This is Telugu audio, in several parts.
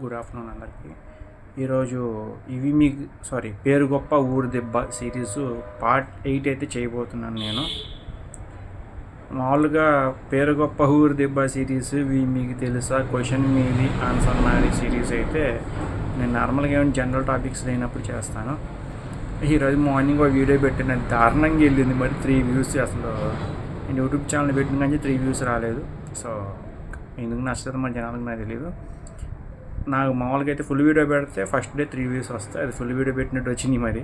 గుడ్ ఆఫ్టర్నూన్ అందరికీ. ఈరోజు పేరు గొప్ప ఊరు దెబ్బ సిరీసు పార్ట్ 8 అయితే చేయబోతున్నాను నేను. మామూలుగా పేరు గొప్ప ఊరు దెబ్బ సిరీస్ మీకు తెలుసా, క్వశ్చన్ మీది ఆన్సర్ నాది సిరీస్ అయితే నేను నార్మల్గా ఏమైనా జనరల్ టాపిక్స్ లేనప్పుడు చేస్తాను. ఈరోజు మార్నింగ్ ఒక వీడియో పెట్టిన దారుణంగా వెళ్ళింది. మరి 3 వ్యూస్. అసలు నేను యూట్యూబ్ ఛానల్ పెట్టిన కానీ 3 వ్యూస్ రాలేదు. సో ఎందుకు నచ్చలేదు మరి జనాలకు నాకు తెలియదు. నాకు మామూలుగా అయితే ఫుల్ వీడియో పెడితే ఫస్ట్ డే 3 వ్యూస్ వస్తాయి. అది ఫుల్ వీడియో పెట్టినట్టు వచ్చింది మరి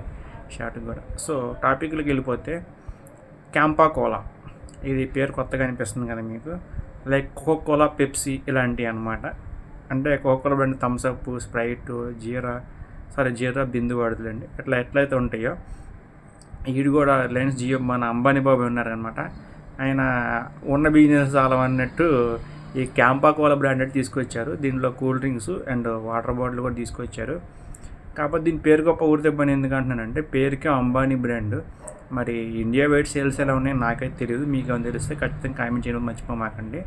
షార్ట్ కూడా. సో టాపిక్లోకి వెళ్ళిపోతే క్యాంపా కోలా, ఇది పేరు కొత్తగా అనిపిస్తుంది కదా మీకు. లైక్ కోకో కోలా, పెప్సీ ఇలాంటివి అనమాట. అంటే కోకోలా బ్రాండ్ థమ్స్అప్, స్ప్రైట్, జీరా బిందు వాడుతులండి. ఎట్లయితే ఉంటాయో వీడు కూడా రిలయన్స్ జియో మన అంబానీ బాబు ఉన్నారనమాట. ఆయన ఉన్న బిజినెస్ చాలా అన్నట్టు ఈ క్యాంపా కోలా బ్రాండెడ్ తీసుకొచ్చారు. దీనిలో cool drinks and water bottle కూడా తీసుకొచ్చారు. కాకపోతే దీని పేరు గొప్ప ఊరి దెబ్బని ఎందుకు అంటున్నానంటే పేరుకే అంబానీ బ్రాండ్. మరి ఇండియా వైడ్ సేల్స్ ఎలా ఉన్నాయో నాకైతే తెలియదు. మీకు ఏమైనా తెలిస్తే ఖచ్చితంగా కామెంట్ చేయడం మర్చిపోమాకండి.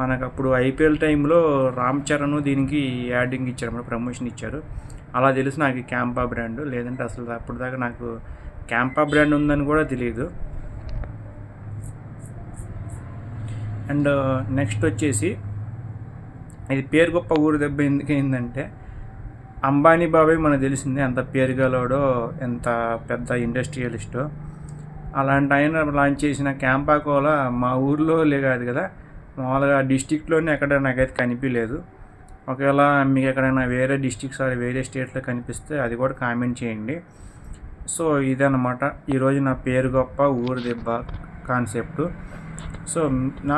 మనకు అప్పుడు ఐపీఎల్ టైంలో రామ్ చరణ్ దీనికి యాడింగ్ ఇచ్చారు, మన ప్రమోషన్ ఇచ్చారు. అలా తెలిసి నాకు ఈ క్యాంపా బ్రాండ్. లేదంటే అసలు అప్పుడు దాకా నాకు క్యాంపా బ్రాండ్ ఉందని కూడా తెలియదు. అండ్ నెక్స్ట్ వచ్చేసి ఇది పేరు గొప్ప ఊరు దెబ్బ ఎందుకు అయిందంటే అంబానీ బాబాయ్ మనకు తెలిసిందే ఎంత పేరుగలడో, ఎంత పెద్ద ఇండస్ట్రియలిస్టో. అలాంటి ఆయన లాంచ్ చేసిన క్యాంపా కోలా మా ఊర్లో కాదు కదా, మామూలుగా డిస్టిక్లోనే ఎక్కడ నాకైతే కనిపించలేదు. ఒకవేళ మీకు ఎక్కడైనా వేరే డిస్టిక్స్ వేరే స్టేట్లో కనిపిస్తే అది కూడా కామెంట్ చేయండి. సో ఇదన్నమాట ఈరోజు నా పేరు గొప్ప ఊరు దెబ్బ కాన్సెప్ట్. సో నా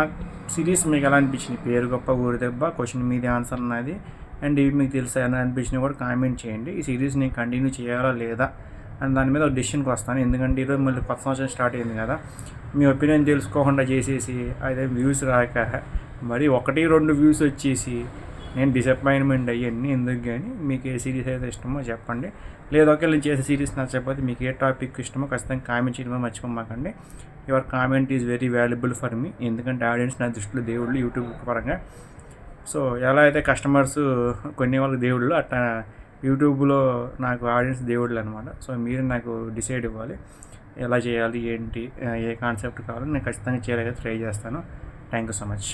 సిరీస్ మీకు ఎలా అనిపించింది? పేరు గొప్ప ఊరు దెబ్బ, క్వశ్చన్ మీది ఆన్సర్ ఉన్నది. అండ్ ఇవి మీకు తెలుసా ఎలా అనిపించినా కూడా కామెంట్ చేయండి. ఈ సిరీస్ నేను కంటిన్యూ చేయాలా లేదా అని దాని మీద ఒక డెసిషన్కి వస్తాను. ఎందుకంటే ఈరోజు మళ్ళీ కొత్త సంవత్సరం స్టార్ట్ అయింది కదా, మీ ఒపీనియన్ తెలుసుకోకుండా చేసేసి అదే వ్యూస్ రాక మరి 1-2 వ్యూస్ వచ్చేసి నేను డిసప్పాయింట్మెంట్ అయ్యాన్ని ఎందుకు. కానీ మీకు ఏ సిరీస్ అయితే ఇష్టమో చెప్పండి. లేదా ఒకవేళ నేను చేసే సిరీస్ నచ్చకపోతే మీకు ఏ టాపిక్ ఇష్టమో ఖచ్చితంగా కామెంట్ చేయడమో మర్చిపోమాకండి. Your comment is very valuable for me. ఎందుకంటే ఆడియన్స్ నా దృష్టిలో దేవుళ్ళు యూట్యూబ్ పరంగా. సో ఎలా అయితే కస్టమర్స్ కొన్ని వాళ్ళకి దేవుళ్ళు, అట్లా యూట్యూబ్లో నాకు ఆడియన్స్ దేవుళ్ళు అనమాట. సో మీరు నాకు డిసైడ్ ఇవ్వాలి ఎలా చేయాలి, ఏంటి, ఏ కాన్సెప్ట్ కావాలో నేను ఖచ్చితంగా చేయడానికి ట్రై చేస్తాను. Thank you so much.